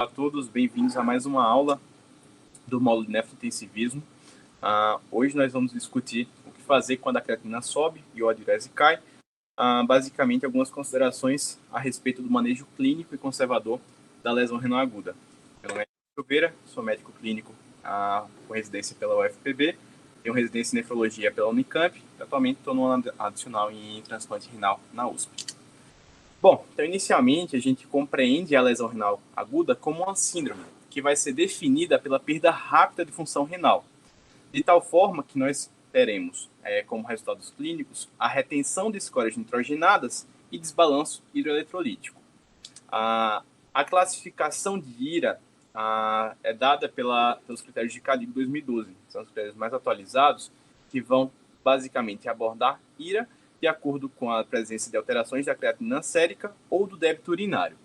Olá a todos, bem-vindos a mais uma aula do módulo de nefrointensivismo. Hoje nós vamos discutir o que fazer quando a creatinina sobe e a diurese cai. Basicamente, algumas considerações a respeito do manejo clínico e conservador da lesão renal aguda. Meu nome é Silveira, sou médico clínico com residência pela UFPB, tenho residência em nefrologia pela Unicamp e atualmente estou no ano adicional em transplante renal na USP. Bom, então inicialmente a gente compreende a lesão renal aguda como uma síndrome, que vai ser definida pela perda rápida de função renal, de tal forma que nós teremos, como resultados clínicos, a retenção de escórias nitrogenadas e desbalanço hidroeletrolítico. A classificação de IRA é dada pelos critérios de CADIG 2012, são os critérios mais atualizados, que vão basicamente abordar IRA de acordo com a presença de alterações da creatinina sérica ou do débito urinário.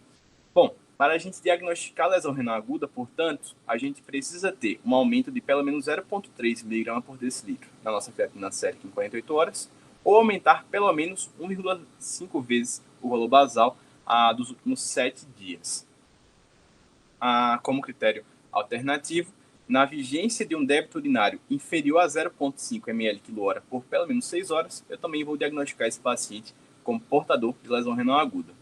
Bom, para a gente diagnosticar a lesão renal aguda, portanto, a gente precisa ter um aumento de pelo menos 0,3 mg por decilitro na nossa creatinina sérica em 48 horas, ou aumentar pelo menos 1,5 vezes o valor basal dos últimos 7 dias. Como critério alternativo, na vigência de um débito urinário inferior a 0,5 ml/h por pelo menos 6 horas, eu também vou diagnosticar esse paciente como portador de lesão renal aguda.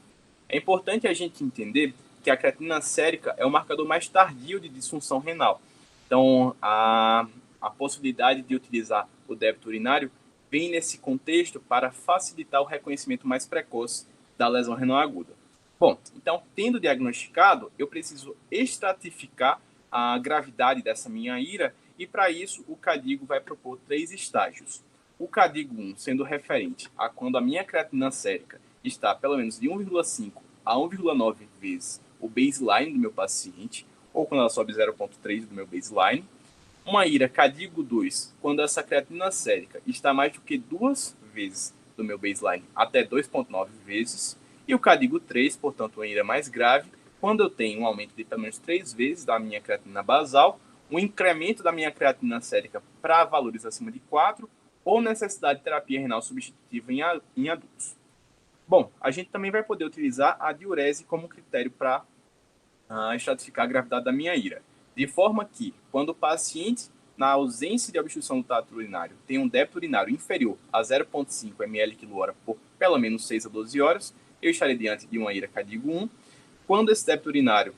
É importante a gente entender que a creatinina sérica é o marcador mais tardio de disfunção renal. Então, a possibilidade de utilizar o débito urinário vem nesse contexto para facilitar o reconhecimento mais precoce da lesão renal aguda. Bom, então, tendo diagnosticado, eu preciso estratificar a gravidade dessa minha IRA e, para isso, o CADIGO vai propor 3 estágios. O CADIGO 1 sendo referente a quando a minha creatinina sérica está pelo menos de 1,5 a 1,9 vezes o baseline do meu paciente, ou quando ela sobe 0,3 do meu baseline. Uma IRA CADIGO 2, quando essa creatinina sérica está mais do que 2 vezes do meu baseline, até 2,9 vezes. E o CADIGO 3, portanto, uma IRA mais grave, quando eu tenho um aumento de pelo menos 3 vezes da minha creatinina basal, um incremento da minha creatinina sérica para valores acima de 4, ou necessidade de terapia renal substitutiva em adultos. Bom, a gente também vai poder utilizar a diurese como critério para estratificar a gravidade da minha IRA. De forma que, quando o paciente, na ausência de obstrução do trato urinário, tem um débito urinário inferior a 0,5 ml/h por pelo menos 6 a 12 horas, eu estarei diante de uma IRA CADIGO 1. Quando esse débito urinário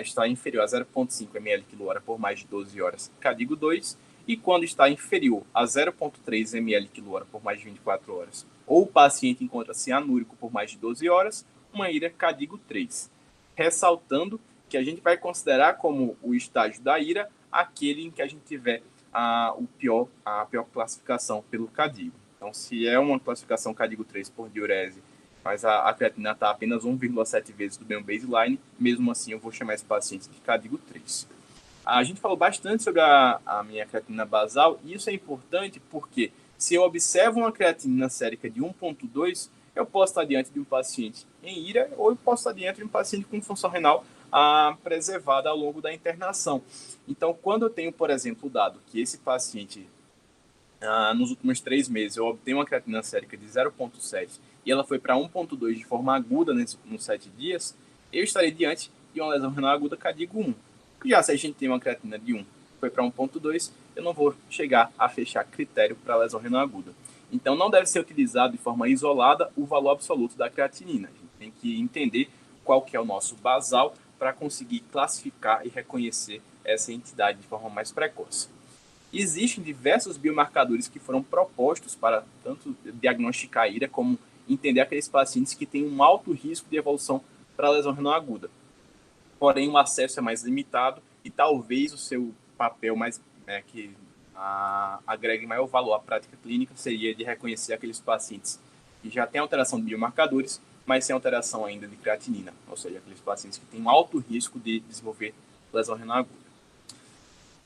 está inferior a 0,5 ml/h por mais de 12 horas, CADIGO 2. E quando está inferior a 0,3 ml/h por mais de 24 horas, ou o paciente encontra-se anúrico por mais de 12 horas, uma IRA CADIGO 3. Ressaltando que a gente vai considerar como o estágio da IRA aquele em que a gente tiver a pior classificação pelo CADIGO. Então, se é uma classificação CADIGO 3 por diurese, mas a creatinina está apenas 1,7 vezes do meu baseline, mesmo assim eu vou chamar esse paciente de CADIGO 3. A gente falou bastante sobre a minha creatinina basal, e isso é importante porque se eu observo uma creatinina sérica de 1,2, eu posso estar diante de um paciente em IRA ou eu posso estar diante de um paciente com função renal preservada ao longo da internação. Então, quando eu tenho, por exemplo, o dado que esse paciente, nos últimos 3 meses, eu obtenho uma creatinina sérica de 0,7 e ela foi para 1,2 de forma aguda nos 7 dias, eu estarei diante de uma lesão renal aguda CADIGO 1. Já se a gente tem uma creatina de 1 foi para 1,2, eu não vou chegar a fechar critério para lesão renal aguda. Então, não deve ser utilizado de forma isolada o valor absoluto da creatinina. A gente tem que entender qual que é o nosso basal para conseguir classificar e reconhecer essa entidade de forma mais precoce. Existem diversos biomarcadores que foram propostos para tanto diagnosticar a IRA como entender aqueles pacientes que têm um alto risco de evolução para lesão renal aguda. Porém, o acesso é mais limitado e talvez o seu papel que agregue maior valor à prática clínica seria de reconhecer aqueles pacientes que já têm alteração de biomarcadores, mas sem alteração ainda de creatinina, ou seja, aqueles pacientes que têm um alto risco de desenvolver lesão renal aguda.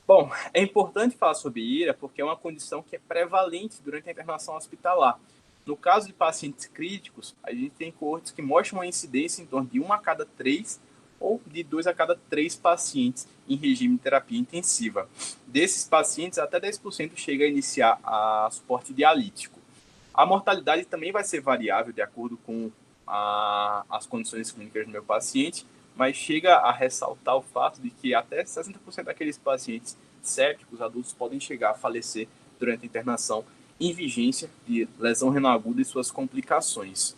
Bom, é importante falar sobre IRA porque é uma condição que é prevalente durante a internação hospitalar. No caso de pacientes críticos, a gente tem coortes que mostram uma incidência em torno de 1 a cada 3 ou de 2 a cada 3 pacientes em regime de terapia intensiva. Desses pacientes, até 10% chega a iniciar suporte dialítico. A mortalidade também vai ser variável de acordo com as condições clínicas do meu paciente, mas chega a ressaltar o fato de que até 60% daqueles pacientes sépticos adultos podem chegar a falecer durante a internação em vigência de lesão renal aguda e suas complicações.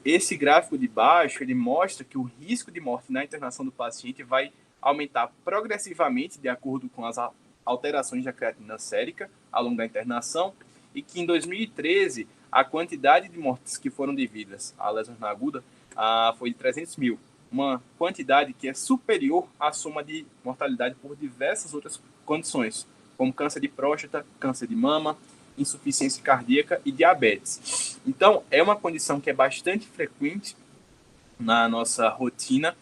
Esse gráfico de baixo, ele mostra que o risco de morte na internação do paciente vai aumentar progressivamente de acordo com as alterações da creatinina sérica ao longo da internação, e que em 2013 a quantidade de mortes que foram devidas à lesão renal aguda foi de 300 mil, uma quantidade que é superior à soma de mortalidade por diversas outras condições, como câncer de próstata, câncer de mama, insuficiência cardíaca e diabetes. Então, é uma condição que é bastante frequente na nossa rotina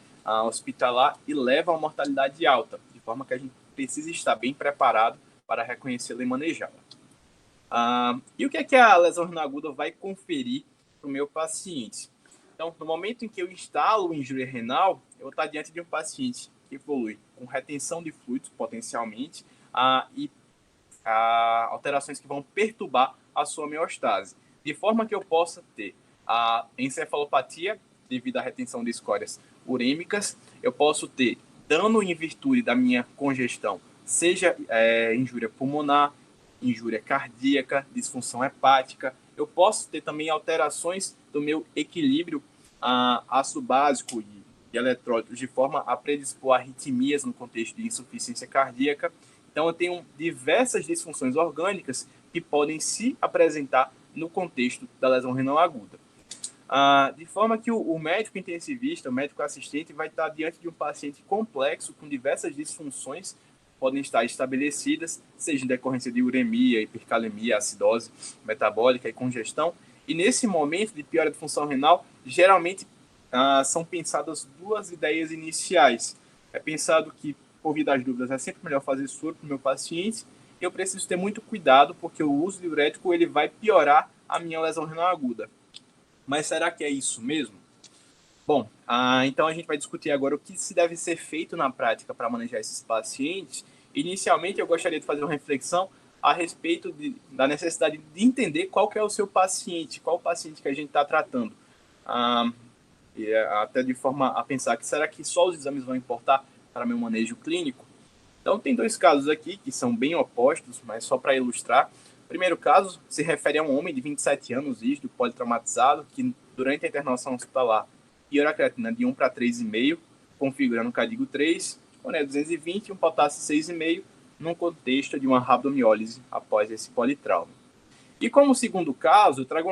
hospitalar e leva a uma mortalidade alta, de forma que a gente precisa estar bem preparado para reconhecê-la e manejá-la. E o que é que a lesão renal aguda vai conferir para o meu paciente? Então, no momento em que eu instalo injúria renal, eu vou estar diante de um paciente que evolui com retenção de fluidos, potencialmente, e alterações que vão perturbar a sua homeostase, de forma que eu possa ter a encefalopatia devido à retenção de escórias urêmicas, eu posso ter dano em virtude da minha congestão, seja injúria pulmonar, injúria cardíaca, disfunção hepática, eu posso ter também alterações do meu equilíbrio ácido básico e eletrólitos, de forma a predispor a arritmias no contexto de insuficiência cardíaca. Então, eu tenho diversas disfunções orgânicas que podem se apresentar no contexto da lesão renal aguda. De forma que o médico intensivista, o médico assistente, vai estar diante de um paciente complexo, com diversas disfunções podem estar estabelecidas, seja em decorrência de uremia, hipercalemia, acidose metabólica e congestão. E nesse momento de piora de função renal, geralmente são pensadas duas ideias iniciais. É pensado que, por via das dúvidas, é sempre melhor fazer soro para o meu paciente. Eu preciso ter muito cuidado, porque o uso de diurético ele vai piorar a minha lesão renal aguda. Mas será que é isso mesmo? Bom, então a gente vai discutir agora o que se deve ser feito na prática para manejar esses pacientes. Inicialmente, eu gostaria de fazer uma reflexão a respeito da necessidade de entender qual que é o seu paciente, qual o paciente que a gente está tratando. Até de forma a pensar que será que só os exames vão importar para meu manejo clínico? Então, tem dois casos aqui que são bem opostos, mas só para ilustrar. O primeiro caso se refere a um homem de 27 anos, rígido, politraumatizado, que durante a internação hospitalar piora a creatina de 1 para 3,5, configurando o CADIGO 3, ureia 220 e um potássio 6,5, num contexto de uma rabdomiólise após esse politrauma. E como segundo caso, eu trago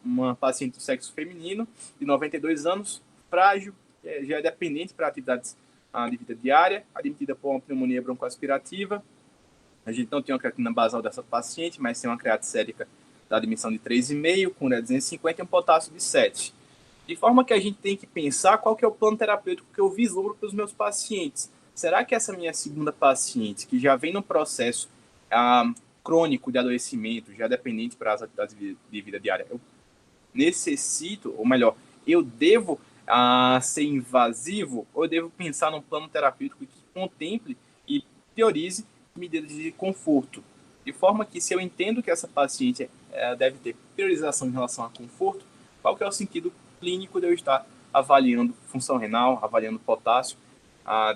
uma paciente do sexo feminino, de 92 anos, frágil, já é dependente para atividades de vida diária, admitida por uma pneumonia broncoaspirativa. A gente não tem uma creatina basal dessa paciente, mas tem uma creatina sérica da admissão de 3,5, com ureia 250 e um potássio de 7. De forma que a gente tem que pensar qual que é o plano terapêutico que eu vislumbro para os meus pacientes. Será que essa minha segunda paciente, que já vem no processo crônico de adoecimento, já dependente para as atividades de vida diária, eu necessito, ou melhor, eu devo ser invasivo, ou eu devo pensar num plano terapêutico que contemple e priorize medidas de conforto? De forma que, se eu entendo que essa paciente deve ter priorização em relação a conforto, qual que é o sentido clínico de eu estar avaliando função renal, avaliando potássio,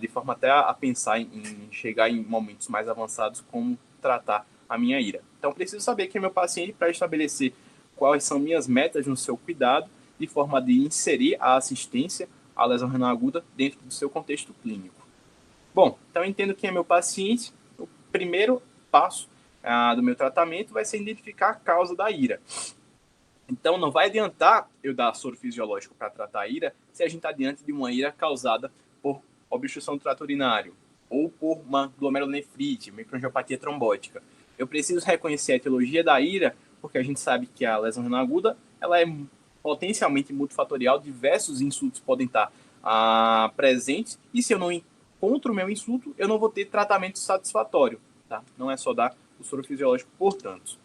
de forma até a pensar em chegar em momentos mais avançados como tratar a minha ira. Então, preciso saber quem é meu paciente para estabelecer quais são minhas metas no seu cuidado, de forma de inserir a assistência à lesão renal aguda dentro do seu contexto clínico. Bom, então eu entendo quem é meu paciente. O primeiro passo do meu tratamento vai ser identificar a causa da ira. Então, não vai adiantar eu dar soro fisiológico para tratar a ira se a gente está diante de uma ira causada por obstrução do trato urinário ou por uma glomerulonefrite, microangiopatia trombótica. Eu preciso reconhecer a etiologia da ira, porque a gente sabe que a lesão renal aguda ela é potencialmente multifatorial, diversos insultos podem estar presentes, e se eu não encontro o meu insulto, eu não vou ter tratamento satisfatório. Tá? Não é só dar o soro fisiológico, portanto.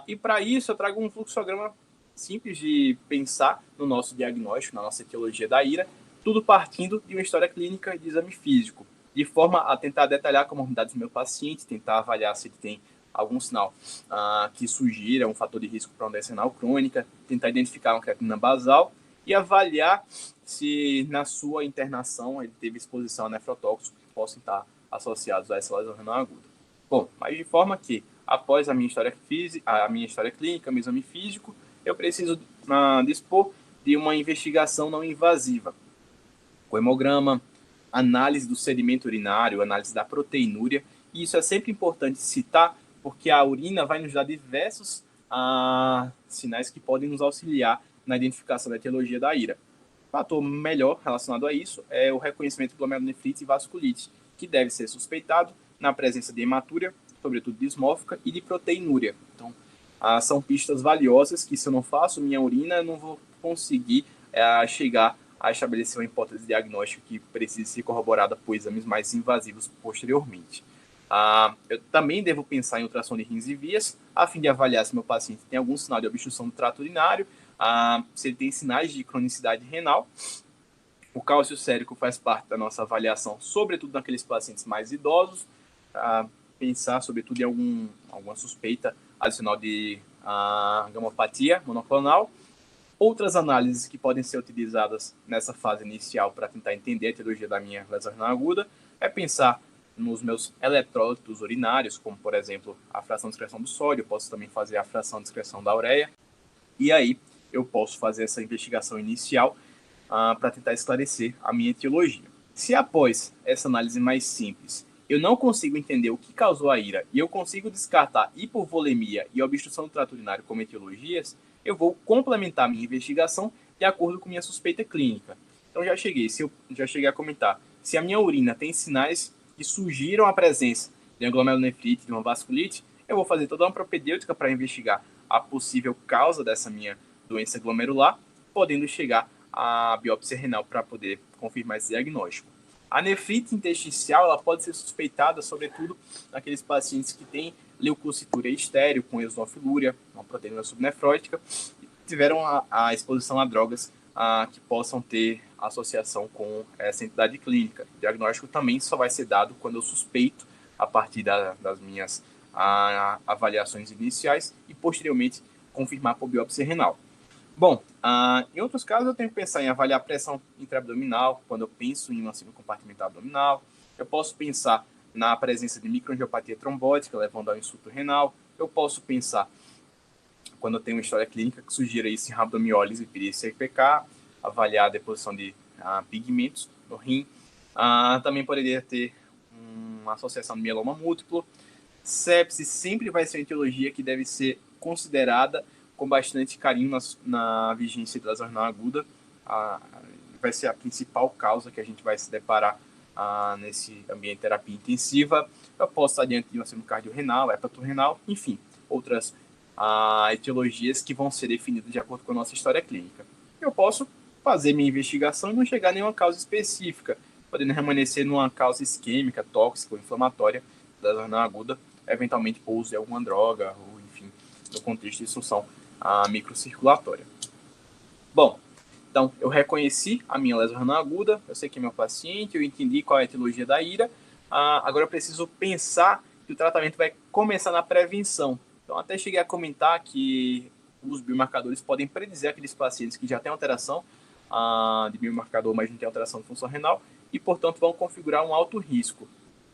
E para isso eu trago um fluxograma simples de pensar no nosso diagnóstico, na nossa etiologia da ira, tudo partindo de uma história clínica e de exame físico, de forma a tentar detalhar a comorbidade do meu paciente, tentar avaliar se ele tem algum sinal que sugira um fator de risco para uma doença renal crônica, tentar identificar uma creatinina basal e avaliar se na sua internação ele teve exposição a nefrotóxicos que possam estar associados a essa lesão renal aguda. Bom, mas de forma que, após a minha história clínica, meu exame físico, eu preciso dispor de uma investigação não invasiva, com hemograma, análise do sedimento urinário, análise da proteinúria, e isso é sempre importante citar, porque a urina vai nos dar diversos sinais que podem nos auxiliar na identificação da etiologia da IRA. Um fator melhor relacionado a isso é o reconhecimento de glomerulonefrite e vasculite, que deve ser suspeitado na presença de hematúria, sobretudo dismórfica, e de proteinúria. Então, são pistas valiosas que, se eu não faço minha urina, eu não vou conseguir chegar a estabelecer uma hipótese diagnóstica que precisa ser corroborada por exames mais invasivos posteriormente. Eu também devo pensar em ultrassom de rins e vias, a fim de avaliar se meu paciente tem algum sinal de obstrução do trato urinário, se ele tem sinais de cronicidade renal. O cálcio sérico faz parte da nossa avaliação, sobretudo naqueles pacientes mais idosos, pensar sobretudo em alguma suspeita adicional de gamopatia monoclonal. Outras análises que podem ser utilizadas nessa fase inicial para tentar entender a etiologia da minha lesão renal aguda é pensar nos meus eletrólitos urinários, como, por exemplo, a fração de excreção do sódio. Eu posso também fazer a fração de excreção da ureia. E aí eu posso fazer essa investigação inicial para tentar esclarecer a minha etiologia. Se após essa análise mais simples eu não consigo entender o que causou a IRA e eu consigo descartar hipovolemia e obstrução do trato urinário como etiologias, eu vou complementar minha investigação de acordo com minha suspeita clínica. Então já cheguei a comentar, se a minha urina tem sinais que sugiram a presença de uma glomerulonefrite, de uma vasculite, eu vou fazer toda uma propedêutica para investigar a possível causa dessa minha doença glomerular, podendo chegar à biópsia renal para poder confirmar esse diagnóstico. A nefrite intersticial ela pode ser suspeitada, sobretudo, naqueles pacientes que têm leucocitura estéreo com eosinofilúria, uma proteína subnefrótica, e tiveram a exposição a drogas que possam ter associação com essa entidade clínica. O diagnóstico também só vai ser dado quando eu suspeito, a partir das minhas avaliações iniciais, e posteriormente confirmar por biópsia renal. Bom, em outros casos eu tenho que pensar em avaliar a pressão intraabdominal, quando eu penso em uma síndrome compartimental abdominal. Eu posso pensar na presença de microangiopatia trombótica, levando ao insulto renal. Eu posso pensar, quando eu tenho uma história clínica que sugira isso em rabdomiólise e perícia IPK, avaliar a deposição de pigmentos no rim. Também poderia ter uma associação de mieloma múltiplo. Sepse sempre vai ser uma etiologia que deve ser considerada com bastante carinho na vigência da lesão renal aguda. Vai ser a principal causa que a gente vai se deparar nesse ambiente de terapia intensiva. Eu posso estar diante de uma síndrome cardiorrenal, hepatorrenal, enfim, outras etiologias que vão ser definidas de acordo com a nossa história clínica. Eu posso fazer minha investigação e não chegar a nenhuma causa específica, podendo permanecer numa causa isquêmica, tóxica ou inflamatória da lesão renal aguda, eventualmente por uso de alguma droga, ou enfim, no contexto de disfunção microcirculatória. Bom, então eu reconheci a minha lesão renal aguda, eu sei que é meu paciente, eu entendi qual é a etiologia da IRA, agora eu preciso pensar que o tratamento vai começar na prevenção. Então até cheguei a comentar que os biomarcadores podem predizer aqueles pacientes que já têm alteração de biomarcador, mas não têm alteração de função renal e, portanto, vão configurar um alto risco.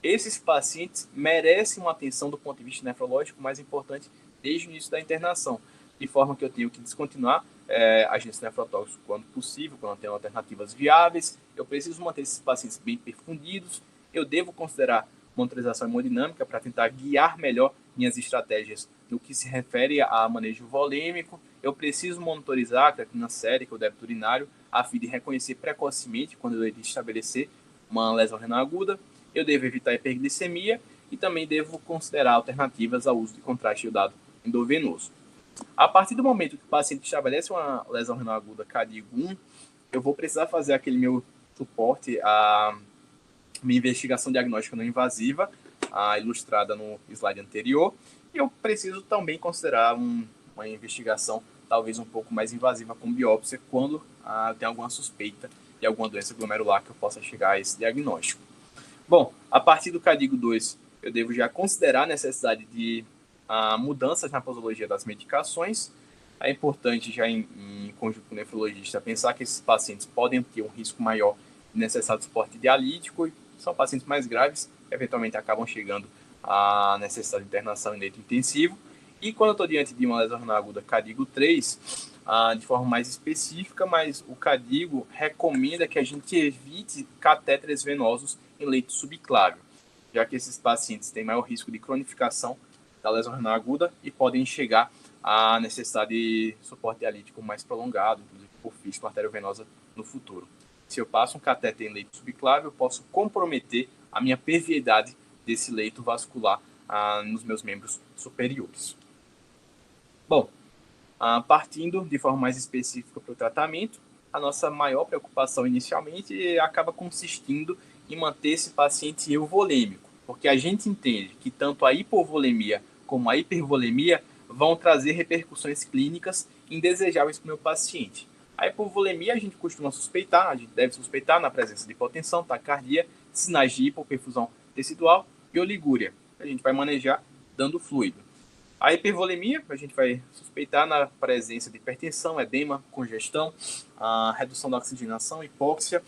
Esses pacientes merecem uma atenção do ponto de vista nefrológico mais importante desde o início da internação, de forma que eu tenho que descontinuar agentes nefrotóxicos quando possível, quando eu tenho alternativas viáveis. Eu preciso manter esses pacientes bem perfundidos. Eu devo considerar monitorização hemodinâmica para tentar guiar melhor minhas estratégias no que se refere a manejo volêmico. Eu preciso monitorizar a creatinina sérica, o débito urinário, a fim de reconhecer precocemente quando eu estabelecer uma lesão renal aguda. Eu devo evitar hiperglicemia e também devo considerar alternativas ao uso de contraste iodado endovenoso. A partir do momento que o paciente estabelece uma lesão renal aguda CADIGO 1, eu vou precisar fazer aquele meu suporte à minha investigação diagnóstica não invasiva, ilustrada no slide anterior, e eu preciso também considerar uma investigação talvez um pouco mais invasiva com biópsia, quando tem alguma suspeita de alguma doença glomerular que eu possa chegar a esse diagnóstico. Bom, a partir do CADIGO 2, eu devo já considerar a necessidade de mudanças na posologia das medicações. é importante, já em conjunto com o nefrologista, pensar que esses pacientes podem ter um risco maior de necessidade de suporte dialítico, e são pacientes mais graves, que eventualmente acabam chegando à necessidade de internação em leito intensivo. E quando eu estou diante de uma lesão renal aguda CADIGO 3, de forma mais específica, mas o CADIGO recomenda que a gente evite catéteres venosos em leito subclávio, já que esses pacientes têm maior risco de cronificação da lesão renal aguda e podem chegar à necessidade de suporte dialítico mais prolongado, inclusive por fístula arteriovenosa no futuro. Se eu passo um catéter em leito subclávio, eu posso comprometer a minha perviedade desse leito vascular nos meus membros superiores. Bom, partindo de forma mais específica para o tratamento, a nossa maior preocupação inicialmente acaba consistindo em manter esse paciente euvolêmico, porque a gente entende que tanto a hipovolemia como a hipervolemia vão trazer repercussões clínicas indesejáveis para o meu paciente. A hipovolemia a gente costuma suspeitar, a gente deve suspeitar na presença de hipotensão, taquicardia, sinais de hipoperfusão tecidual e oligúria. A gente vai manejar dando fluido. A hipervolemia, a gente vai suspeitar na presença de hipertensão, edema, congestão, a redução da oxigenação, hipóxia,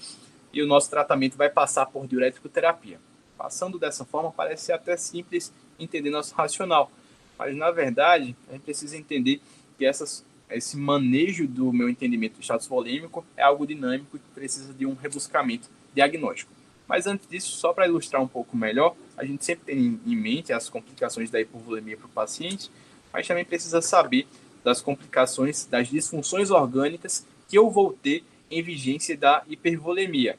e o nosso tratamento vai passar por diurético terapia. Passando dessa forma, parece ser até simples entender nosso racional, mas na verdade, a gente precisa entender que esse manejo do meu entendimento do status volêmico é algo dinâmico e que precisa de um rebuscamento diagnóstico. Mas antes disso, só para ilustrar um pouco melhor, a gente sempre tem em mente as complicações da hipovolemia para o paciente, mas também precisa saber das complicações, das disfunções orgânicas que eu vou ter em vigência da hipervolemia.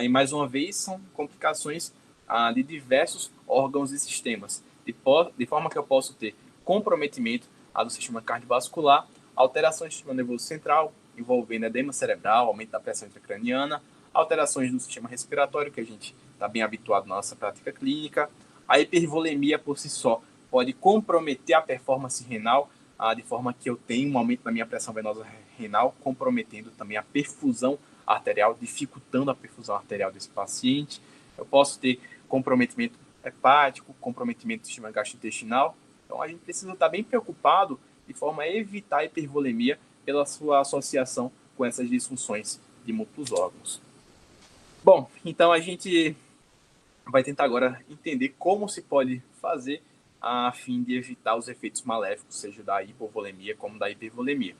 E mais uma vez, são complicações de diversos órgãos e sistemas, de forma que eu posso ter comprometimento do sistema cardiovascular, alterações do sistema nervoso central, envolvendo edema cerebral, aumento da pressão intracraniana, alterações do sistema respiratório, que a gente está bem habituado na nossa prática clínica. A hipervolemia por si só pode comprometer a performance renal, de forma que eu tenho um aumento da minha pressão venosa renal, comprometendo também a perfusão arterial, dificultando a perfusão arterial desse paciente. Eu posso ter comprometimento hepático, comprometimento do sistema gastrointestinal. Então, a gente precisa estar bem preocupado de forma a evitar a hipervolemia pela sua associação com essas disfunções de múltiplos órgãos. Bom, então a gente vai tentar agora entender como se pode fazer a fim de evitar os efeitos maléficos, seja da hipovolemia como da hipervolemia.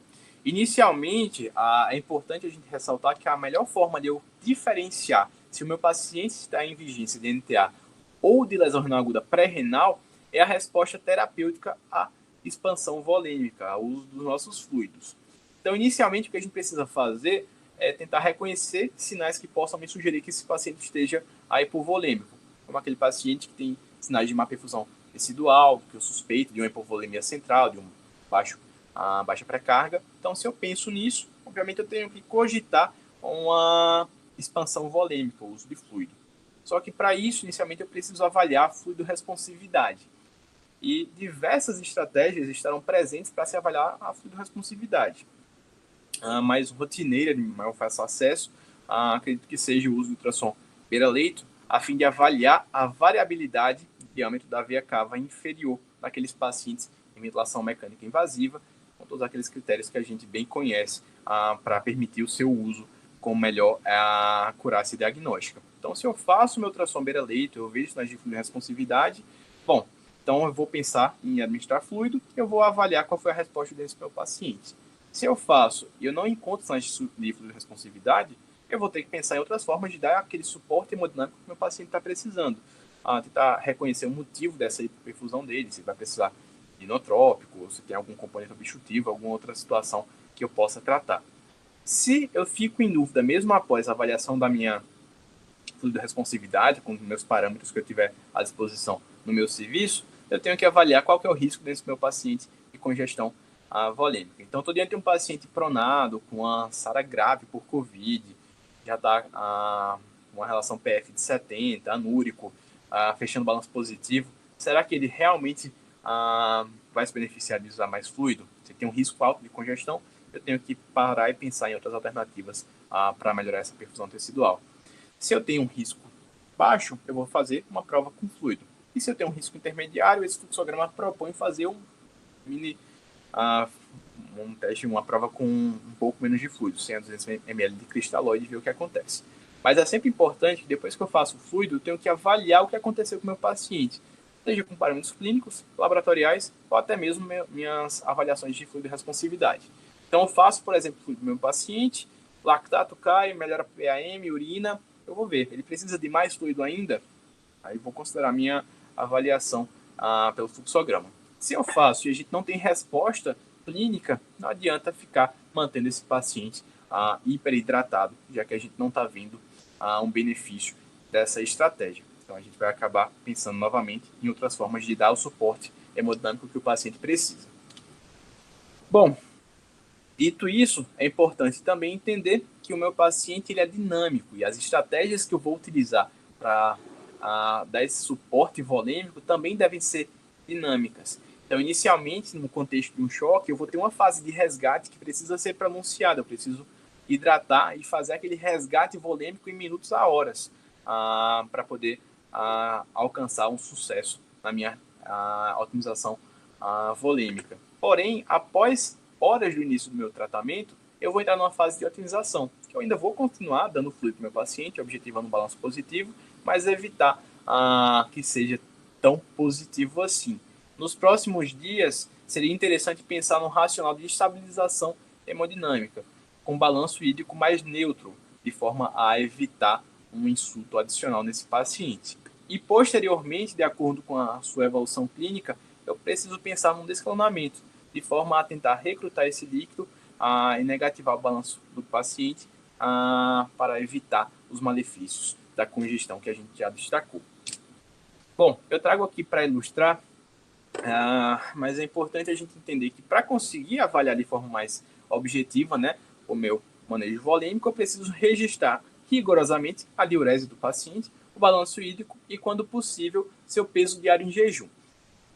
Inicialmente, é importante a gente ressaltar que a melhor forma de eu diferenciar se o meu paciente está em vigência de NTA ou de lesão renal aguda pré-renal é a resposta terapêutica à expansão volêmica, ao uso dos nossos fluidos. Então, inicialmente, o que a gente precisa fazer é tentar reconhecer sinais que possam me sugerir que esse paciente esteja hipovolêmico, como aquele paciente que tem sinais de má perfusão tecidual, que eu suspeito de uma hipovolemia central, de um baixa pré-carga. Então, se eu penso nisso, obviamente eu tenho que cogitar uma expansão volêmica, o uso de fluido. Só que para isso, inicialmente, eu preciso avaliar a fluido-responsividade. E diversas estratégias estarão presentes para se avaliar a fluido-responsividade. Mais rotineira, de maior fácil acesso, acredito que seja o uso do ultrassom beira-leito, a fim de avaliar a variabilidade de diâmetro da veia cava inferior daqueles pacientes em ventilação mecânica invasiva, com todos aqueles critérios que a gente bem conhece para permitir o seu uso com melhor acurácia diagnóstica. Então, se eu faço meu ultrassom beira-leito, eu vejo sinais de responsividade, bom, então eu vou pensar em administrar fluido, eu vou avaliar qual foi a resposta desse meu paciente. Se eu faço e eu não encontro sinais de responsividade, eu vou ter que pensar em outras formas de dar aquele suporte hemodinâmico que o meu paciente está precisando. Tentar reconhecer o motivo dessa hiperfusão dele, se vai precisar de inotrópico, se tem algum componente obstrutivo, alguma outra situação que eu possa tratar. Se eu fico em dúvida, mesmo após a avaliação da minha fluido-responsividade, com os meus parâmetros que eu tiver à disposição no meu serviço, eu tenho que avaliar qual que é o risco desse meu paciente de congestão volêmica. Então, estou diante de um paciente pronado, com uma SARA grave por COVID, já está uma relação PF de 70, anúrico, fechando balanço positivo. Será que ele realmente vai se beneficiar de usar mais fluido? Se tem um risco alto de congestão, eu tenho que parar e pensar em outras alternativas para melhorar essa perfusão tecidual. Se eu tenho um risco baixo, eu vou fazer uma prova com fluido. E se eu tenho um risco intermediário, esse fluxograma propõe fazer um mini um teste, uma prova com um pouco menos de fluido, 100 a 200 ml de cristalóide, e ver o que acontece. Mas é sempre importante, depois que eu faço o fluido, eu tenho que avaliar o que aconteceu com o meu paciente, seja com parâmetros clínicos, laboratoriais, ou até mesmo minhas avaliações de fluido e responsividade. Então, eu faço, por exemplo, o fluido do meu paciente, lactato cai, melhora PAM, urina, eu vou ver, ele precisa de mais fluido ainda? Aí vou considerar a minha avaliação pelo fluxograma. Se eu faço e a gente não tem resposta clínica, não adianta ficar mantendo esse paciente hiperidratado, já que a gente não está vendo um benefício dessa estratégia. Então a gente vai acabar pensando novamente em outras formas de dar o suporte hemodinâmico que o paciente precisa. Bom, dito isso, é importante também entender que o meu paciente ele é dinâmico e as estratégias que eu vou utilizar para dar esse suporte volêmico também devem ser dinâmicas. Então, inicialmente, no contexto de um choque, eu vou ter uma fase de resgate que precisa ser pronunciada. Eu preciso hidratar e fazer aquele resgate volêmico em minutos a horas para poder alcançar um sucesso na minha otimização volêmica. Porém, após horas do início do meu tratamento, eu vou entrar numa fase de otimização, que eu ainda vou continuar dando fluido para o meu paciente, objetivando um balanço positivo, mas evitar que seja tão positivo assim. Nos próximos dias, seria interessante pensar no racional de estabilização hemodinâmica, com balanço hídrico mais neutro, de forma a evitar um insulto adicional nesse paciente. E, posteriormente, de acordo com a sua evolução clínica, eu preciso pensar num desclonamento, de forma a tentar recrutar esse líquido e negativar o balanço do paciente para evitar os malefícios da congestão que a gente já destacou. Bom, eu trago aqui para ilustrar, mas é importante a gente entender que para conseguir avaliar de forma mais objetiva, né, o meu manejo volêmico, eu preciso registrar rigorosamente a diurese do paciente, o balanço hídrico e, quando possível, seu peso diário em jejum.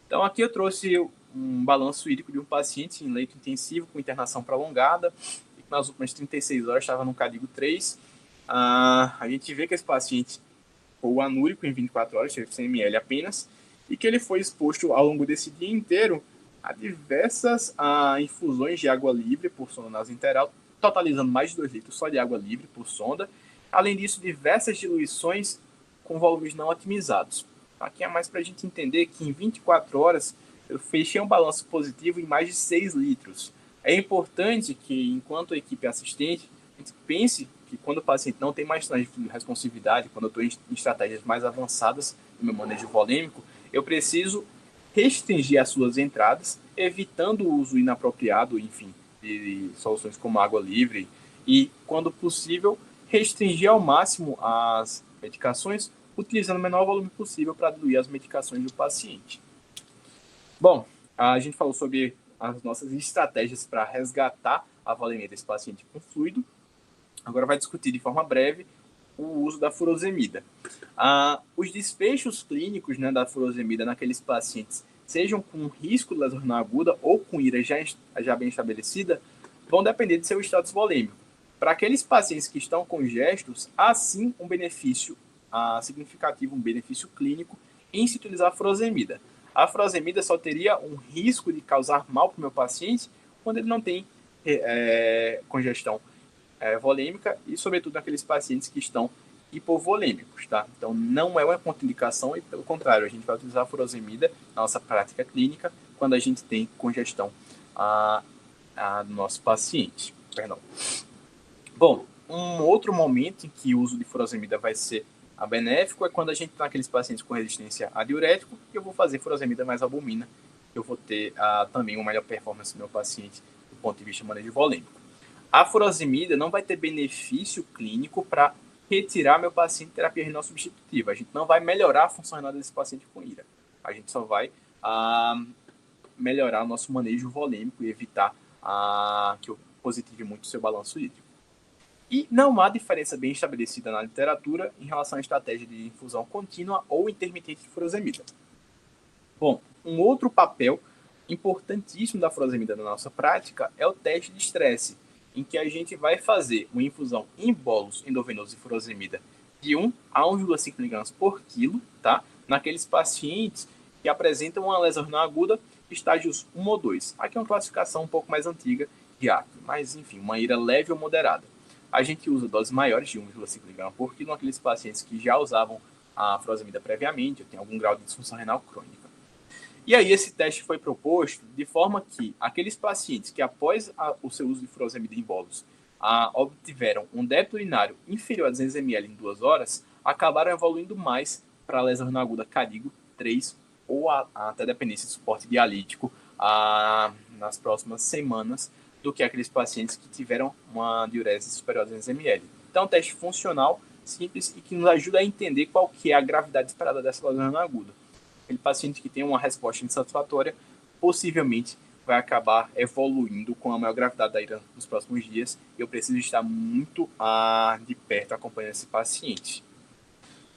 Então, aqui eu trouxe um balanço hídrico de um paciente em leito intensivo com internação prolongada, e que nas últimas 36 horas estava no CADIGO 3. A gente vê que esse paciente foi anúrico em 24 horas, teve 100 ml apenas, e que ele foi exposto ao longo desse dia inteiro a diversas infusões de água livre por sonda nasointeral, totalizando mais de 2 litros só de água livre por sonda. Além disso, diversas diluições com volumes não otimizados. Aqui é mais para a gente entender que em 24 horas eu fechei um balanço positivo em mais de 6 litros. É importante que, enquanto a equipe assistente, a gente pense que quando o paciente não tem mais sinais de responsividade, quando eu estou em estratégias mais avançadas no meu manejo volêmico, eu preciso restringir as suas entradas, evitando o uso inapropriado, enfim, de soluções como água livre e, quando possível, restringir ao máximo as medicações, utilizando o menor volume possível para diluir as medicações do paciente. Bom, a gente falou sobre as nossas estratégias para resgatar a volemia desse paciente com fluido. Agora vai discutir de forma breve o uso da furosemida. Os desfechos clínicos, né, da furosemida naqueles pacientes, sejam com risco de lesão renal aguda ou com IRA já bem estabelecida, vão depender de seu status volêmico. Para aqueles pacientes que estão congestos, há sim um benefício significativo, um benefício clínico em se utilizar a furosemida. A furosemida só teria um risco de causar mal para o meu paciente quando ele não tem congestão volêmica e, sobretudo, naqueles pacientes que estão hipovolêmicos, tá? Então, não é uma contraindicação e, pelo contrário, a gente vai utilizar a furosemida na nossa prática clínica quando a gente tem congestão do nosso paciente. Perdão. Bom, um outro momento em que o uso de furosemida vai ser benéfico é quando a gente tem aqueles pacientes com resistência a diurético, que eu vou fazer furosemida mais albumina, eu vou ter também uma melhor performance do meu paciente do ponto de vista de manejo volêmico. A furosemida não vai ter benefício clínico para retirar meu paciente de terapia renal substitutiva. A gente não vai melhorar a função renal desse paciente com IRA. A gente só vai melhorar o nosso manejo volêmico e evitar que eu positive muito o seu balanço hídrico. E não há diferença bem estabelecida na literatura em relação à estratégia de infusão contínua ou intermitente de furosemida. Bom, um outro papel importantíssimo da furosemida na nossa prática é o teste de estresse, em que a gente vai fazer uma infusão em bolos endovenoso de furosemida de 1 a 1,5 mg por quilo, tá? Naqueles pacientes que apresentam uma lesão renal aguda estágios 1 ou 2. Aqui é uma classificação um pouco mais antiga de ACV, mas enfim, uma ira leve ou moderada. A gente usa doses maiores de 1,5 mg por quilo naqueles pacientes que já usavam a furosemida previamente, ou tem algum grau de disfunção renal crônica. E aí esse teste foi proposto de forma que aqueles pacientes que após o seu uso de furosemida em bolos obtiveram um débito urinário inferior a 200 ml em 2 horas, acabaram evoluindo mais para a lesão renal aguda CADIGO 3 ou até dependência de suporte dialítico nas próximas semanas do que aqueles pacientes que tiveram uma diurese superior a 200 ml. Então, um teste funcional, simples e que nos ajuda a entender qual que é a gravidade esperada dessa lesão renal aguda. Aquele paciente que tem uma resposta insatisfatória possivelmente vai acabar evoluindo com a maior gravidade da ira nos próximos dias. E eu preciso estar muito de perto acompanhando esse paciente.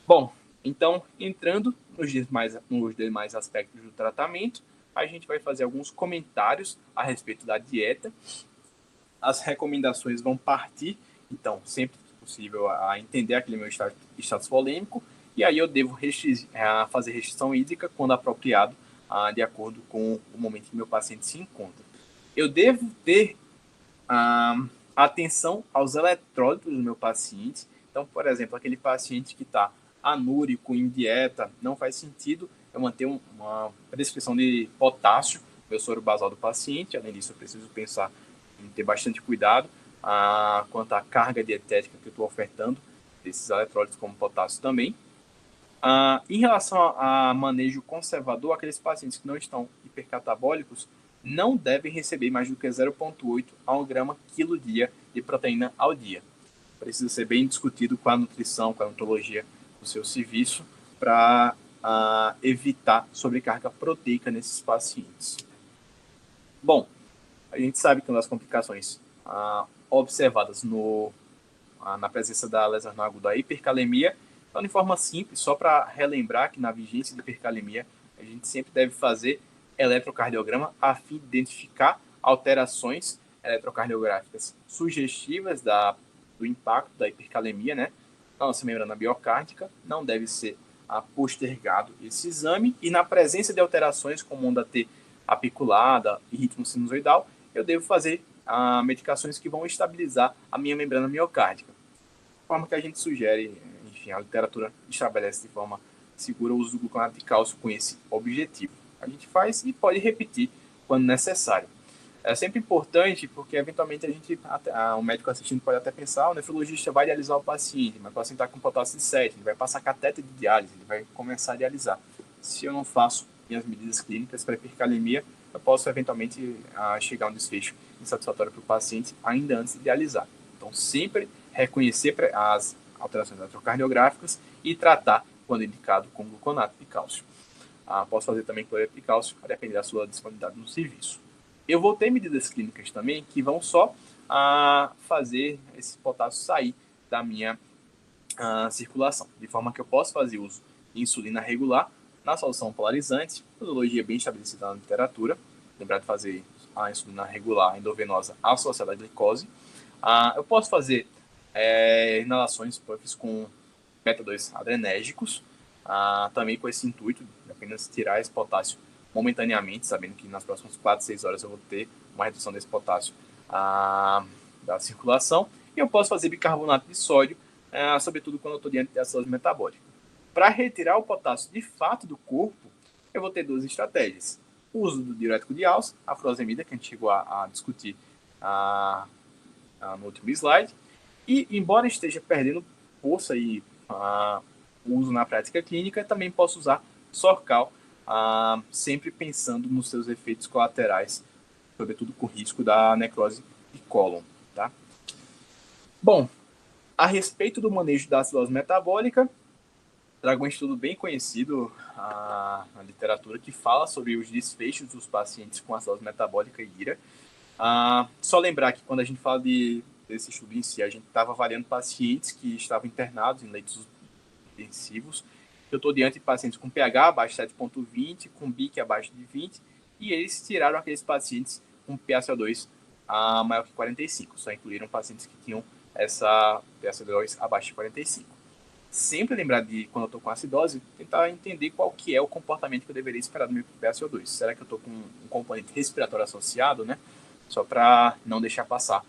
Bom, então, entrando nos demais aspectos do tratamento, a gente vai fazer alguns comentários a respeito da dieta. As recomendações vão partir, então, sempre que possível, a entender aquele meu status volêmico, e aí eu devo fazer restrição hídrica quando apropriado, de acordo com o momento que meu paciente se encontra. Eu devo ter atenção aos eletrólitos do meu paciente. Então, por exemplo, aquele paciente que está anúrico, em dieta, não faz sentido eu manter uma prescrição de potássio, meu soro basal do paciente. Além disso, eu preciso pensar em ter bastante cuidado quanto à carga dietética que eu estou ofertando desses eletrólitos, como potássio também. Em relação a manejo conservador, aqueles pacientes que não estão hipercatabólicos não devem receber mais do que 0,8 a 1 grama quilo dia de proteína ao dia. Precisa ser bem discutido com a nutrição, com a nutologia do seu serviço, para evitar sobrecarga proteica nesses pacientes. Bom, a gente sabe que uma das complicações observadas na presença da lesão renal aguda, a hipercalemia. Então, de forma simples, só para relembrar que na vigência de hipercalemia, a gente sempre deve fazer eletrocardiograma a fim de identificar alterações eletrocardiográficas sugestivas do impacto da hipercalemia, né, na nossa membrana biocárdica. Não deve ser postergado esse exame, e na presença de alterações como onda T apiculada e ritmo sinusoidal, eu devo fazer medicações que vão estabilizar a minha membrana miocárdica. De forma que a gente sugere, enfim, a literatura estabelece de forma segura o uso do gluconato de cálcio com esse objetivo. A gente faz e pode repetir quando necessário. É sempre importante porque, eventualmente, o médico assistindo pode até pensar, o nefrologista vai dialisar o paciente, mas o paciente está com potássio de 7, ele vai passar catéter de diálise, ele vai começar a dialisar. Se eu não faço minhas medidas clínicas para hipercalemia, eu posso, eventualmente, chegar a um desfecho insatisfatório para o paciente ainda antes de dialisar. Então, sempre reconhecer as alterações eletrocardiográficas e tratar, quando indicado, com gluconato de cálcio. Posso fazer também cloreto de cálcio, a depender da sua disponibilidade no serviço. Eu vou ter medidas clínicas também que vão só fazer esse potássio sair da minha circulação, de forma que eu posso fazer uso de insulina regular na solução polarizante, posologia bem estabelecida na literatura. Lembrar de fazer a insulina regular endovenosa associada à glicose. Eu posso fazer inalações puffs com beta-2 adrenérgicos, também com esse intuito de apenas tirar esse potássio momentaneamente, sabendo que nas próximas 4, 6 horas eu vou ter uma redução desse potássio da circulação. E eu posso fazer bicarbonato de sódio, sobretudo quando eu estou diante de acidose metabólica. Para retirar o potássio de fato do corpo, eu vou ter 2 estratégias. O uso do diurético de Alce, a furosemida, que a gente chegou a discutir no último slide. E, embora esteja perdendo força e o uso na prática clínica, também posso usar Sorcal, sempre pensando nos seus efeitos colaterais, sobretudo com o risco da necrose de cólon. Tá? Bom, a respeito do manejo da acidose metabólica, trago um estudo bem conhecido na literatura que fala sobre os desfechos dos pacientes com acidose metabólica e IRA. Só lembrar que quando a gente fala desse estudo em si, a gente estava avaliando pacientes que estavam internados em leitos intensivos. Eu estou diante de pacientes com pH abaixo de 7,20, com BIC abaixo de 20, e eles tiraram aqueles pacientes com PaCO2 maior que 45. Só incluíram pacientes que tinham essa PaCO2 abaixo de 45. sempre lembrar de, quando eu estou com acidose, tentar entender qual que é o comportamento que eu deveria esperar do meu PaCO2. Será que eu estou com um componente respiratório associado, né? Só para não deixar passar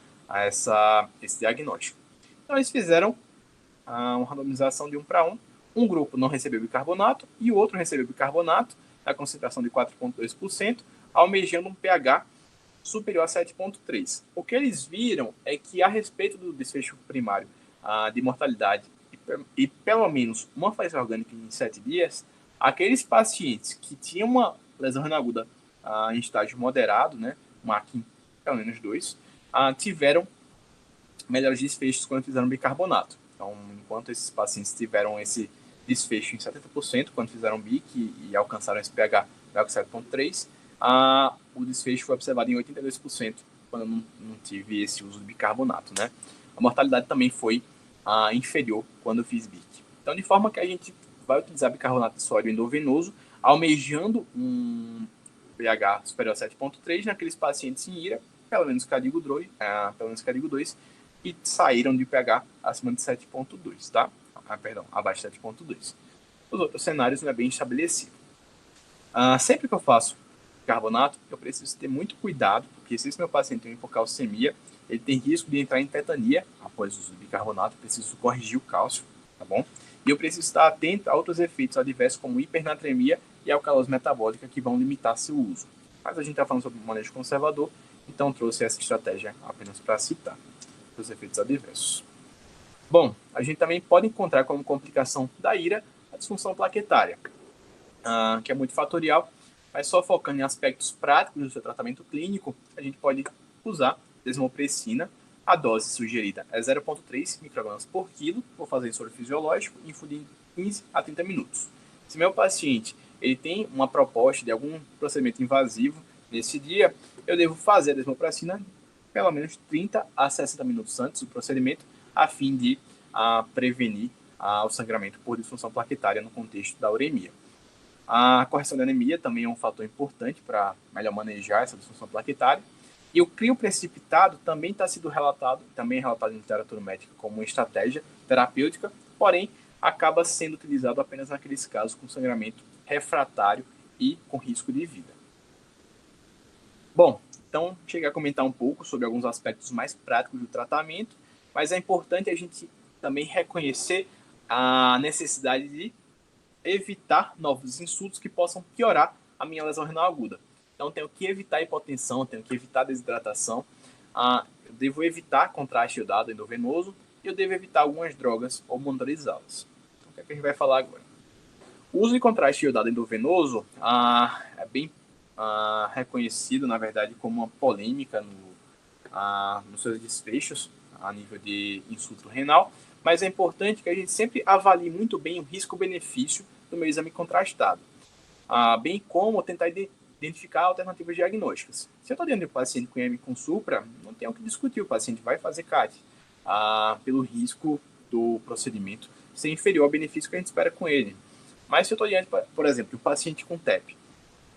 esse diagnóstico. Então, eles fizeram uma randomização de 1 para 1. Um grupo não recebeu bicarbonato e o outro recebeu bicarbonato, na concentração de 4,2%, almejando um pH superior a 7,3. O que eles viram é que, a respeito do desfecho primário de mortalidade e pelo menos uma falência orgânica em 7 dias, aqueles pacientes que tinham uma lesão renal aguda em estágio moderado, né, MAC em pelo menos 2, tiveram melhores desfechos quando fizeram bicarbonato. Então, enquanto esses pacientes tiveram esse desfecho em 70% quando fizeram BIC e alcançaram esse pH de 7,3, o desfecho foi observado em 82% quando não tive esse uso de bicarbonato, né? A mortalidade também foi inferior quando eu fiz BIC. Então, de forma que a gente vai utilizar bicarbonato de sódio endovenoso, almejando um pH superior a 7,3 naqueles pacientes em IRA, pelo menos Cadigo 2, e saíram de pH acima de 7,2, tá? Abaixo de 7,2. Os outros cenários não é bem estabelecido. Sempre que eu faço carbonato, eu preciso ter muito cuidado, porque se esse meu paciente tem hipocalcemia, ele tem risco de entrar em tetania após o uso de bicarbonato, eu preciso corrigir o cálcio, tá bom? E eu preciso estar atento a outros efeitos adversos, como hipernatremia e alcalose metabólica, que vão limitar seu uso. Mas a gente está falando sobre manejo conservador, então trouxe essa estratégia apenas para citar os efeitos adversos. Bom, a gente também pode encontrar como complicação da IRA a disfunção plaquetária, que é multifatorial, mas só focando em aspectos práticos do seu tratamento clínico, a gente pode usar desmopressina. A dose sugerida é 0,3 microgramas por quilo. Vou fazer em soro fisiológico e infundir 15 a 30 minutos. Se meu paciente ele tem uma proposta de algum procedimento invasivo nesse dia, eu devo fazer a desmopressina pelo menos 30 a 60 minutos antes do procedimento, a fim de prevenir o sangramento por disfunção plaquetária no contexto da uremia. A correção da anemia também é um fator importante para melhor manejar essa disfunção plaquetária. E o crio precipitado também está sendo relatado, também é relatado em literatura médica como uma estratégia terapêutica, porém acaba sendo utilizado apenas naqueles casos com sangramento refratário e com risco de vida. Bom, então cheguei a comentar um pouco sobre alguns aspectos mais práticos do tratamento, mas é importante a gente também reconhecer a necessidade de evitar novos insultos que possam piorar a minha lesão renal aguda. Então, tenho que evitar hipotensão, tenho que evitar desidratação, eu devo evitar contraste iodado endovenoso e eu devo evitar algumas drogas ou monitorizá-las. Então, o que é que a gente vai falar agora? O uso de contraste iodado endovenoso é bem reconhecido, na verdade, como uma polêmica nos seus desfechos a nível de insulto renal, mas é importante que a gente sempre avalie muito bem o risco-benefício do meu exame contrastado, bem como tentar identificar alternativas diagnósticas. Se eu estou diante de um paciente com IEM com supra, não tem o que discutir, o paciente vai fazer CAT, pelo risco do procedimento ser inferior ao benefício que a gente espera com ele. Mas se eu estou diante, por exemplo, de um paciente com TEP,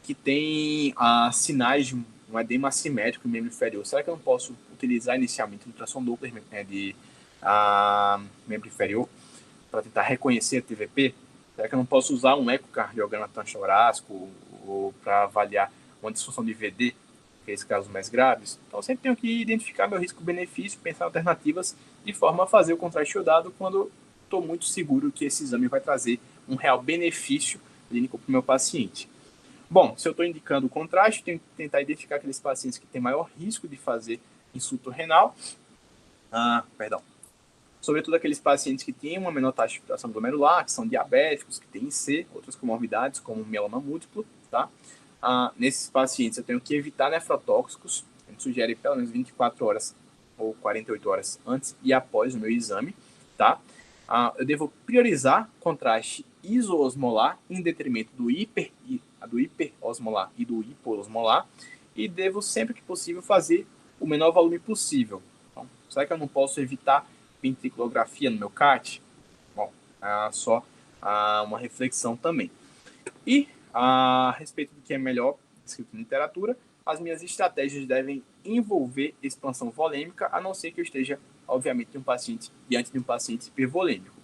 que tem sinais de um edema assimétrico no membro inferior, será que eu não posso utilizar inicialmente um ultrassom Doppler de membro inferior para tentar reconhecer a TVP? Será que eu não posso usar um ecocardiograma transtorácico ou para avaliar uma disfunção de VD, que é esse caso mais graves? Então, eu sempre tenho que identificar meu risco-benefício, pensar alternativas de forma a fazer o contraste iodado quando estou muito seguro que esse exame vai trazer um real benefício clínico para o meu paciente. Bom, se eu estou indicando o contraste, tenho que tentar identificar aqueles pacientes que têm maior risco de fazer insulto renal. Sobretudo aqueles pacientes que têm uma menor taxa de filtração glomerular, que são diabéticos, que têm IC, outras comorbidades, como mieloma múltiplo, tá? Nesses pacientes eu tenho que evitar nefrotóxicos, a gente sugere pelo menos 24 horas ou 48 horas antes e após o meu exame, tá? Eu devo priorizar contraste isoosmolar em detrimento do hiperosmolar e do hipoosmolar, e devo sempre que possível fazer o menor volume possível. Então, será que eu não posso evitar ventriculografia no meu CAT? Bom, só uma reflexão também. E a respeito do que é melhor escrito em literatura, as minhas estratégias devem envolver expansão volêmica, a não ser que eu esteja, obviamente, diante de um paciente hipervolêmico.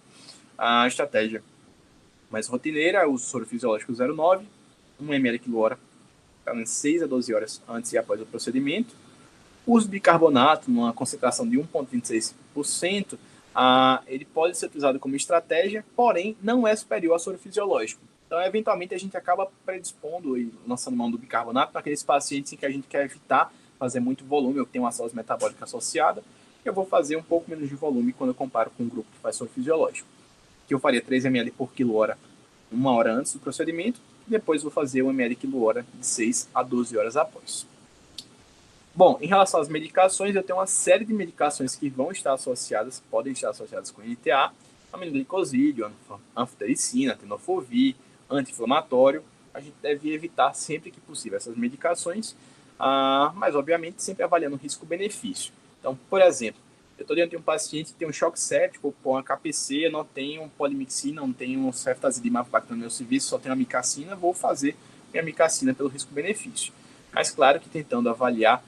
A estratégia mais rotineira é o soro fisiológico 0,9, 1 ml quilo hora, pelo menos 6 a 12 horas antes e após o procedimento. O uso de bicarbonato, numa concentração de 1,26%, ele pode ser utilizado como estratégia, porém não é superior ao soro fisiológico. Então, eventualmente, a gente acaba predispondo e lançando mão do bicarbonato naqueles pacientes em que a gente quer evitar fazer muito volume ou que tem uma acidose metabólica associada. Eu vou fazer um pouco menos de volume quando eu comparo com um grupo que faz soro fisiológico. Que eu faria 3 ml por quilo hora 1 hora antes do procedimento, e depois vou fazer 1 ml quilo hora de 6 a 12 horas após. Bom, em relação às medicações, eu tenho uma série de medicações que vão estar associadas, podem estar associadas com NTA, aminoglicosídeo, anfotericina, tenofovir, anti-inflamatório. A gente deve evitar sempre que possível essas medicações, mas obviamente sempre avaliando o risco-benefício. Então, por exemplo, eu estou diante de um paciente que tem um choque séptico com a KPC, não tenho polimixina, não tenho ceftazidime, mavacamina no meu serviço, só tenho amicacina, vou fazer minha amicacina pelo risco-benefício. Mas claro que tentando avaliar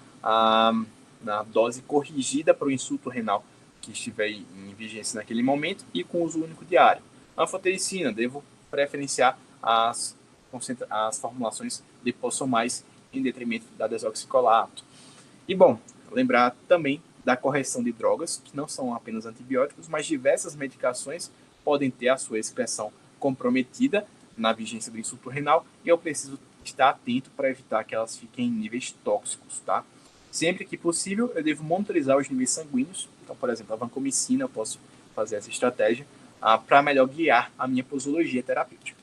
na dose corrigida para o insulto renal que estiver em vigência naquele momento e com uso único diário. Anfotericina, devo preferenciar as formulações lipossomais em detrimento da desoxicolato. E bom, lembrar também da correção de drogas, que não são apenas antibióticos, mas diversas medicações podem ter a sua excreção comprometida na vigência do insulto renal e eu preciso estar atento para evitar que elas fiquem em níveis tóxicos, tá? Sempre que possível, eu devo monitorizar os níveis sanguíneos. Então, por exemplo, a vancomicina, eu posso fazer essa estratégia para melhor guiar a minha posologia terapêutica.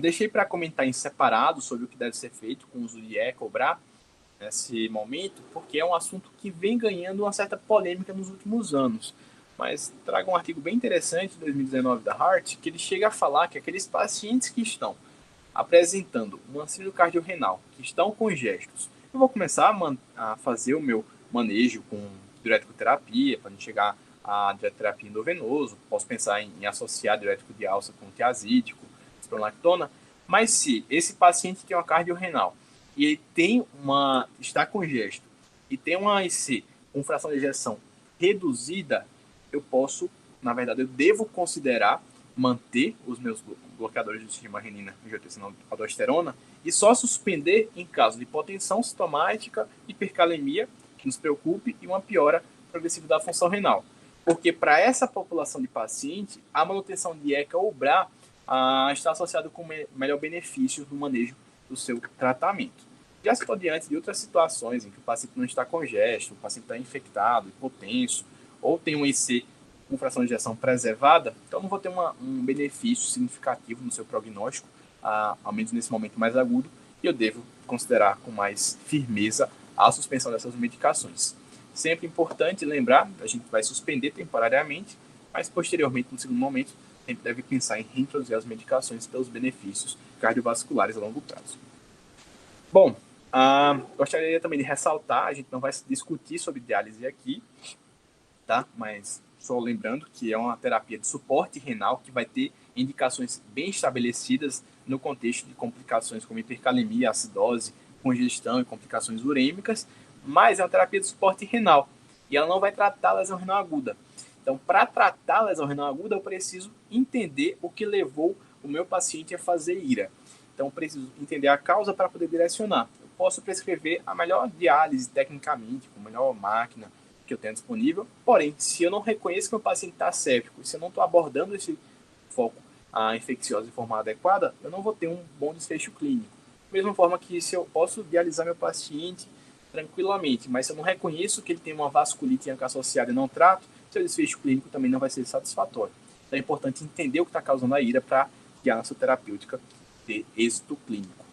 Deixei para comentar em separado sobre o que deve ser feito com o uso de ECA ou BRA nesse momento, porque é um assunto que vem ganhando uma certa polêmica nos últimos anos. Mas trago um artigo bem interessante de 2019 da Heart, que ele chega a falar que aqueles pacientes que estão apresentando um ansímio cardiorrenal, que estão congestos, eu vou começar a fazer o meu manejo com diurético terapia, para não chegar a diureterapia endovenoso, posso pensar em associar diurético de alça com tiazídico, spironolactona, mas se esse paciente tem uma cardiorrenal e ele está congesto e tem uma AIC com fração de ejeção reduzida, eu devo considerar manter os meus bloqueadores do sistema renina, angiotensina, aldosterona e só suspender em caso de hipotensão sintomática, hipercalemia, que nos preocupe, e uma piora progressiva da função renal. Porque para essa população de paciente, a manutenção de ECA ou BRA está associada com melhor benefício no manejo do seu tratamento. Já se estou diante de outras situações em que o paciente não está congesto, o paciente está infectado, hipotenso, ou tem um IC com fração de ejeção preservada, então não vou ter um benefício significativo no seu prognóstico, ao menos nesse momento mais agudo, e eu devo considerar com mais firmeza a suspensão dessas medicações. Sempre importante lembrar, a gente vai suspender temporariamente, mas posteriormente, no segundo momento, a gente deve pensar em reintroduzir as medicações pelos benefícios cardiovasculares a longo prazo. Bom, gostaria também de ressaltar, a gente não vai discutir sobre diálise aqui, tá? Mas só lembrando que é uma terapia de suporte renal que vai ter indicações bem estabelecidas no contexto de complicações como hipercalemia, acidose, congestão e complicações urêmicas, mas é uma terapia de suporte renal e ela não vai tratar a lesão renal aguda. Então, para tratar a lesão renal aguda, eu preciso entender o que levou o meu paciente a fazer IRA. Então, eu preciso entender a causa para poder direcionar. Eu posso prescrever a melhor diálise tecnicamente, com a melhor máquina que eu tenho disponível. Porém, se eu não reconheço que o meu paciente está séptico, e se eu não estou abordando esse foco infeccioso de forma adequada, eu não vou ter um bom desfecho clínico. Da mesma forma que se eu posso dialisar meu paciente tranquilamente, mas se eu não reconheço que ele tem uma vasculite associada e não trato, seu desfecho clínico também não vai ser satisfatório. Então é importante entender o que está causando a IRA para guiar a nossa terapêutica ter êxito clínico.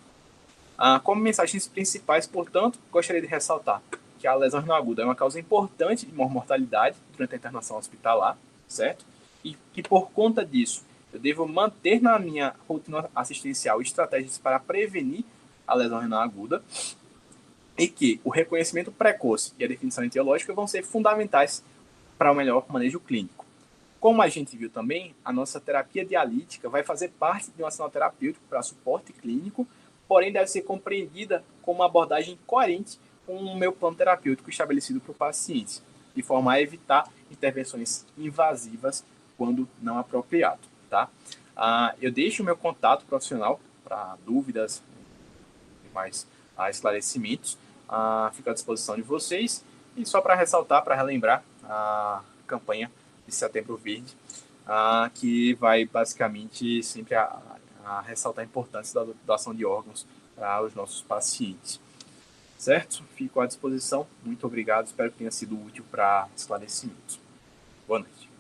Como mensagens principais, portanto, gostaria de ressaltar que a lesão renal aguda é uma causa importante de mortalidade durante a internação hospitalar, certo? E que por conta disso, eu devo manter na minha rotina assistencial estratégias para prevenir a lesão renal aguda e que o reconhecimento precoce e a definição etiológica vão ser fundamentais para o melhor manejo clínico. Como a gente viu também, a nossa terapia dialítica vai fazer parte de um arsenal terapêutico para suporte clínico, porém deve ser compreendida como uma abordagem coerente com o meu plano terapêutico estabelecido para o paciente, de forma a evitar intervenções invasivas quando não apropriado, tá? Eu deixo o meu contato profissional para dúvidas e mais esclarecimentos, fico à disposição de vocês. E só para ressaltar, para relembrar, a campanha de Setembro Verde, que vai basicamente sempre a ressaltar a importância da doação de órgãos para os nossos pacientes. Certo? Fico à disposição. Muito obrigado. Espero que tenha sido útil para esclarecimentos. Boa noite.